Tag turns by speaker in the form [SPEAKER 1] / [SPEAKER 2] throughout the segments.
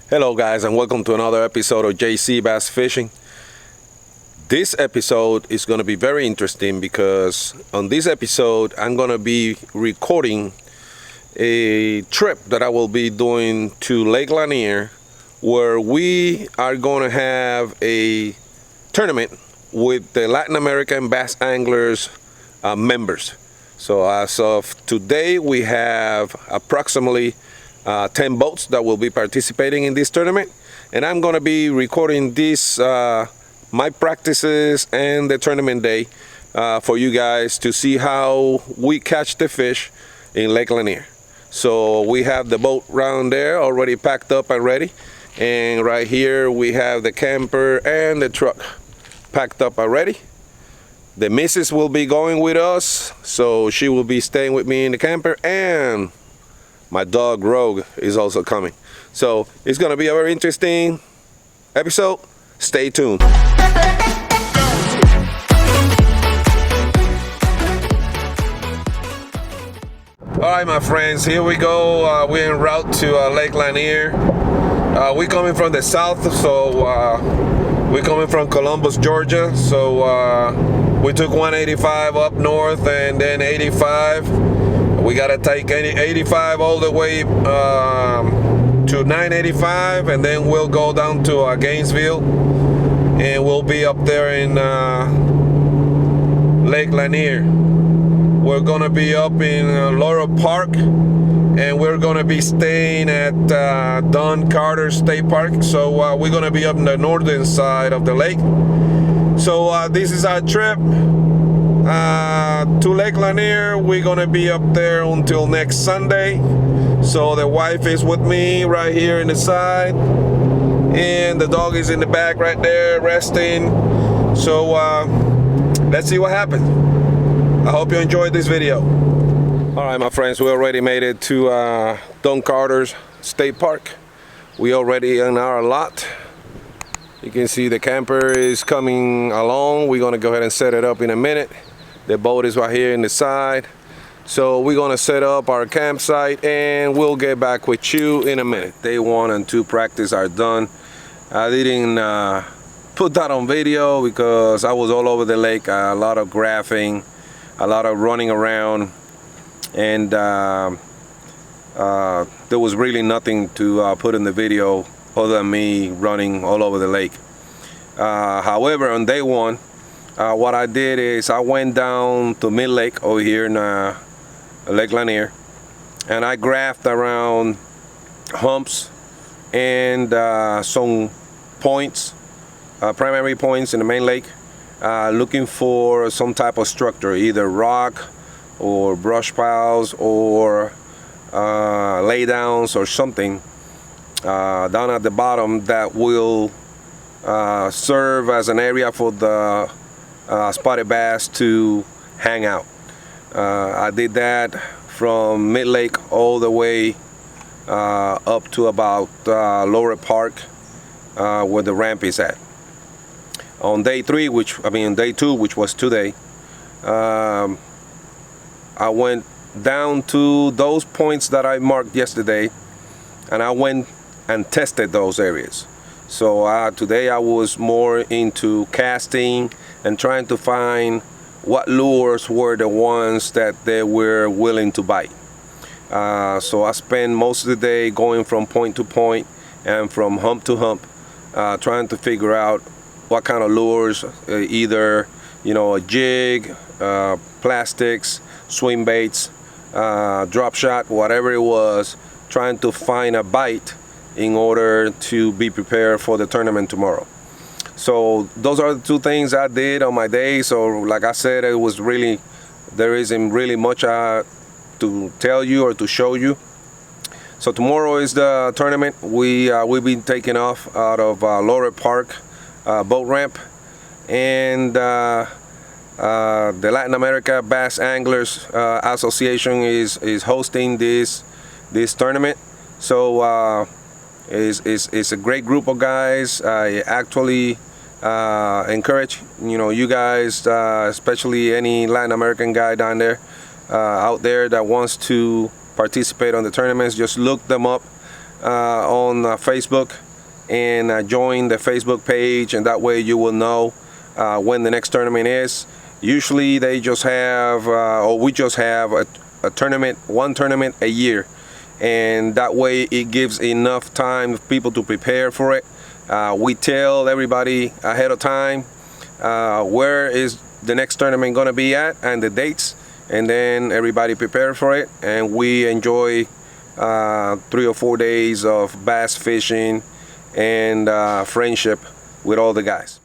[SPEAKER 1] Hello guys, and welcome to another episode of JC Bass Fishing. This episode is going to be very interesting because on this episode I'm going to be recording a trip that I will be doing to Lake Lanier, where we are going to have a tournament with the Latin American Bass Anglers members. So as of today we have approximately 10 boats that will be participating in this tournament, and I'm going to be recording this my practices and the tournament day for you guys to see how we catch the fish in Lake Lanier. So we have the boat round there already packed up and ready, and right here we have the camper and the truck packed up already. The missus will be going with us, so she will be staying with me in the camper, and my dog Rogue is also coming. So it's going to be a very interesting episode. Stay tuned. All right, my friends, here we go. We're en route to Lake Lanier. We're coming from the south, so we're coming from Columbus, Georgia. So we took 185 up north and then 85. We gotta take 85 all the way to 985, and then we'll go down to Gainesville, and we'll be up there in Lake Lanier. We're gonna be up in Laurel Park, and we're gonna be staying at Don Carter State Park. So we're gonna be up on the northern side of the lake. So this is our trip to Lake Lanier. We're gonna be up there until next Sunday. So the wife is with me right here in the side, and the dog is in the back right there resting. So let's see what happens. I hope you enjoyed this video. All right, my friends, we already made it to Don Carter's State Park. We already in our lot. You can see the camper is coming along. We're gonna go ahead and set it up in a minute. The boat is right here in the side. So we're gonna set up our campsite and we'll get back with you in a minute. Day 1 and 2 practice are done. I didn't put that on video because I was all over the lake. A lot of graphing, a lot of running around, and there was really nothing to put in the video other than me running all over the lake. However, on day 1, what I did is I went down to mid-lake over here in Lake Lanier, and I graphed around humps and some points, primary points in the main lake, looking for some type of structure, either rock or brush piles or laydowns or something down at the bottom that will serve as an area for the spotted bass to hang out. I did that from mid-lake all the way up to about Laurel Park, where the ramp is at. On day 2, which was today, I went down to those points that I marked yesterday, and I went and tested those areas. So today I was more into casting and trying to find what lures were the ones that they were willing to bite. So I spent most of the day going from point to point and from hump to hump, trying to figure out what kind of lures, either a jig, plastics, swing baits, drop shot, whatever it was, trying to find a bite in order to be prepared for the tournament tomorrow. So those are the 2 things I did on my day. So like I said, there isn't really much to tell you or to show you. So tomorrow is the tournament. We'll be taking off out of Laurel Park boat ramp, and the Latin America Bass Anglers Association is hosting this tournament. So it's a great group of guys. I actually encourage you guys, especially any Latin American guy down there out there that wants to participate on the tournaments, just look them up. on Facebook and join the Facebook page, and that way you will know when the next tournament is. Usually they just have, or we just have a tournament, one tournament a year, and that way it gives enough time for people to prepare for it. We tell everybody ahead of time where is the next tournament going to be at and the dates, and then everybody prepare for it, and we enjoy 3 or 4 days of bass fishing and friendship with all the guys.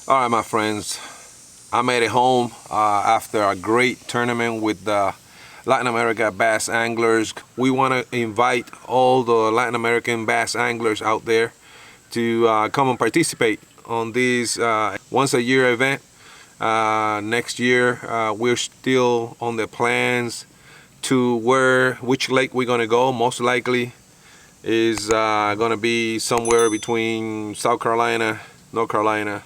[SPEAKER 1] All right, my friends, I made it home after a great tournament with the Latin America bass anglers. We want to invite all the Latin American bass anglers out there to come and participate on this once a year event. Next year, we're still on the plans to which lake we're going to go. Most likely is going to be somewhere between South Carolina, North Carolina,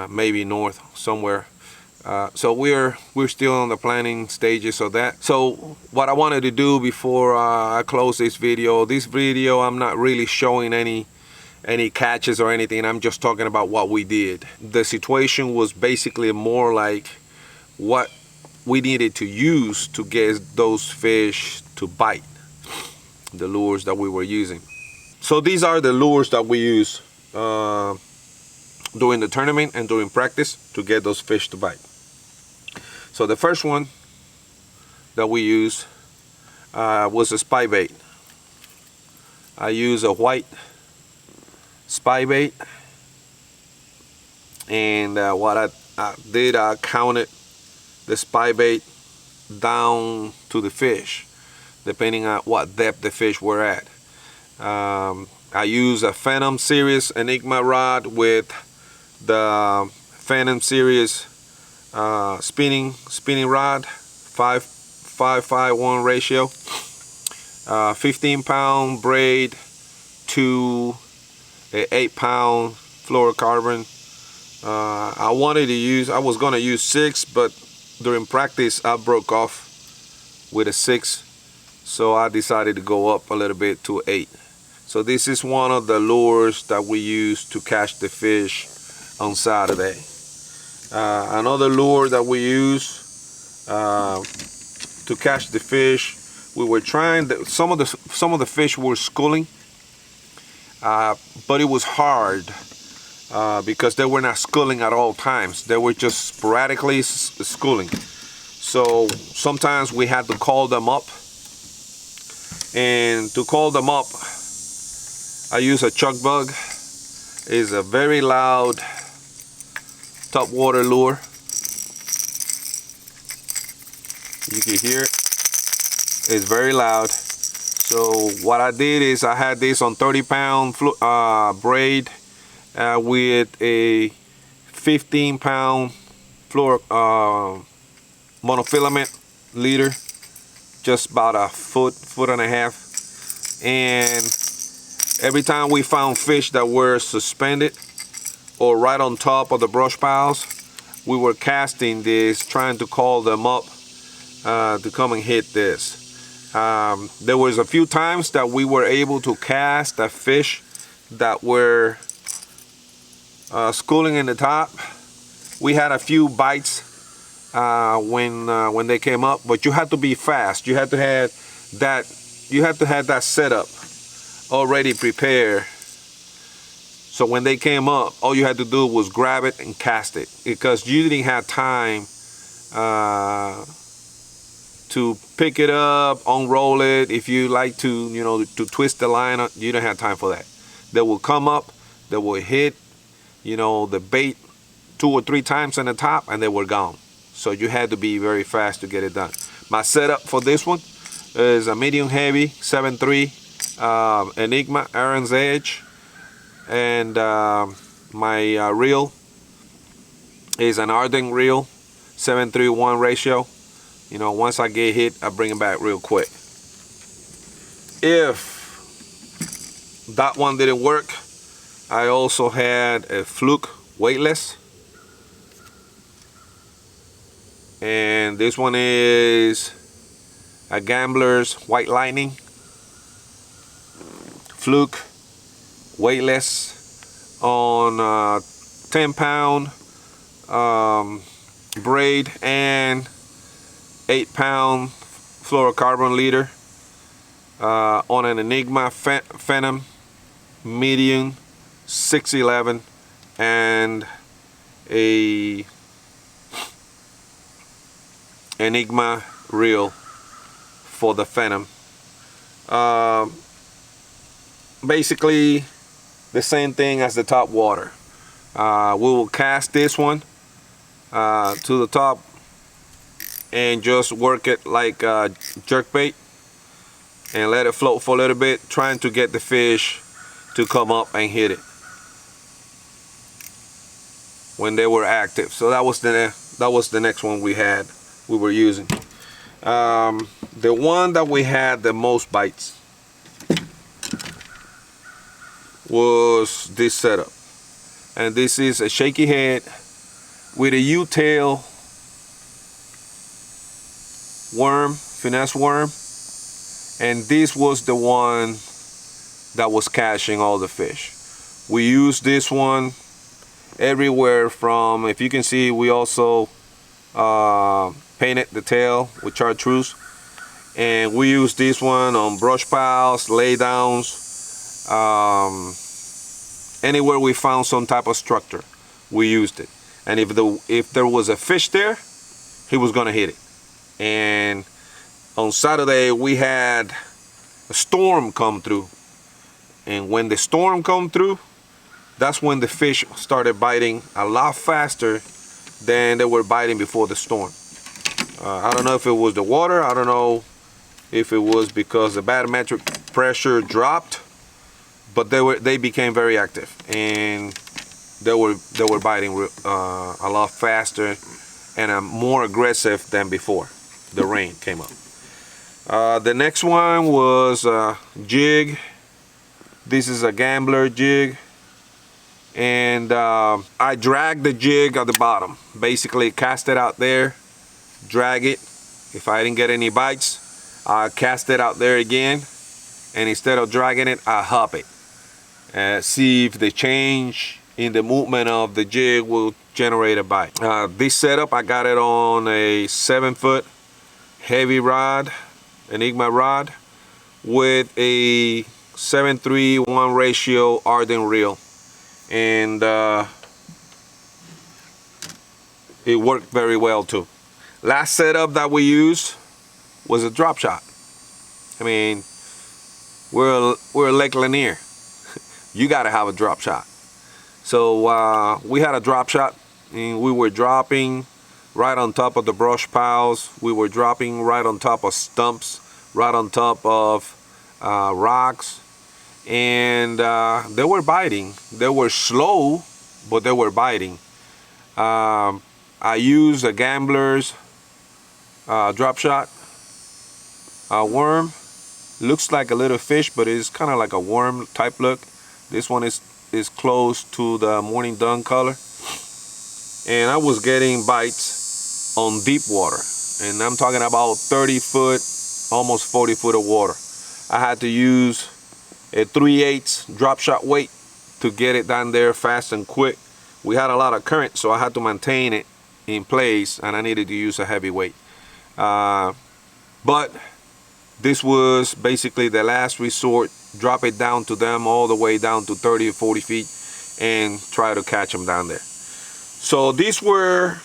[SPEAKER 1] maybe north somewhere. So we're still on the planning stages of that. So what I wanted to do before I close this video I'm not really showing any catches or anything. I'm just talking about what we did. The situation was basically more like what we needed to use to get those fish to bite, the lures that we were using. So these are the lures that we use during the tournament and during practice to get those fish to bite. So the first one that we used was a spy bait. I used a white spy bait, and what I did, I counted the spy bait down to the fish, depending on what depth the fish were at. I used a Phantom Series Enigma rod with the Phantom Series spinning rod, 5:1 ratio, 15-pound braid to a 8-pound fluorocarbon. I was gonna use 6, but during practice I broke off with a 6, so I decided to go up a little bit to 8. So this is one of the lures that we use to catch the fish on Saturday. Another lure that we use to catch the fish, we were trying some of the fish were schooling, but it was hard because they were not schooling at all times. They were just sporadically schooling. So sometimes we had to call them up, and to call them up I use a chuck bug. It's a very loud top water lure. You can hear it. It's very loud. So what I did is I had this on 30-pound braid with a 15-pound monofilament leader, just about a foot and a half. And every time we found fish that were suspended or right on top of the brush piles, we were casting this, trying to call them up to come and hit this. There was a few times that we were able to cast a fish that were schooling in the top. We had a few bites when they came up, but you had to be fast. You had to have that. You had to have that setup already prepared. So when they came up, all you had to do was grab it and cast it, because you didn't have time to pick it up, unroll it. If you like to, you know, to twist the line, you don't have time for that. They will come up, they will hit, you know, the bait 2 or 3 times on the top, and they were gone. So you had to be very fast to get it done. My setup for this one is a medium heavy 7.3 Enigma Aaron's Edge, and my reel is an Arden reel, 7:3:1 ratio. You know, once I get hit, I bring it back real quick. If that one didn't work, I also had a Fluke weightless, and this one is a Gambler's White Lightning Fluke weightless on 10-pound braid and 8-pound fluorocarbon leader on an Enigma Phantom medium 611 and a Enigma reel for the Phantom. Basically the same thing as the top water. We will cast this one to the top and just work it like jerk bait and let it float for a little bit, trying to get the fish to come up and hit it when they were active. So that was the next one we were using. The one that we had the most bites was this setup, and this is a shaky head with a U-tail worm, finesse worm, and this was the one that was catching all the fish. We used this one everywhere from, if you can see, we also painted the tail with chartreuse, and we used this one on brush piles, laydowns, anywhere we found some type of structure, we used it. And if there was a fish there, he was gonna hit it. And on Saturday we had a storm come through, and when the storm come through, that's when the fish started biting a lot faster than they were biting before the storm. I don't know if it was the water, I don't know if it was because the barometric pressure dropped, but they became very active, and they were biting a lot faster and more aggressive than before the rain came up. The next one was a jig. This is a Gambler jig, and I dragged the jig at the bottom. Basically cast it out there, drag it. If I didn't get any bites, I cast it out there again, and instead of dragging it, I hop it. See if the change in the movement of the jig will generate a bite. This setup, I got it on a 7-foot heavy rod, Enigma rod, with a 7:3:1 ratio Arden reel, and it worked very well too. Last setup that we used was a drop shot. I mean, we're Lake Lanier. You gotta have a drop shot. So we had a drop shot, and we were dropping right on top of the brush piles. We were dropping right on top of stumps, right on top of rocks, and they were biting. They were slow, but they were biting. I used a Gambler's drop shot worm. Looks like a little fish, but it's kind of like a worm type look. This one is close to the morning dawn color, and I was getting bites on deep water, and I'm talking about 30 foot, almost 40 foot of water. I had to use a 3/8 drop shot weight to get it down there fast and quick. We had a lot of current, so I had to maintain it in place, and I needed to use a heavy weight. But this was basically the last resort. Drop it down to them all the way down to 30 or 40 feet and try to catch them down there. So these were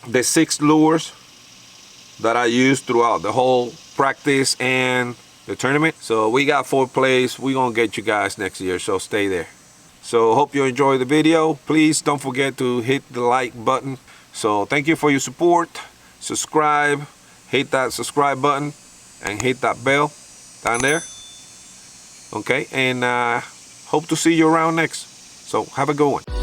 [SPEAKER 1] the 6 lures that I used throughout the whole practice and the tournament. So we got 4th place. We're gonna get you guys next year, so stay there. So hope you enjoy the video. Please don't forget to hit the like button. So thank you for your support. Subscribe, hit that subscribe button and hit that bell down there. Okay, and hope to see you around next. So have a good one.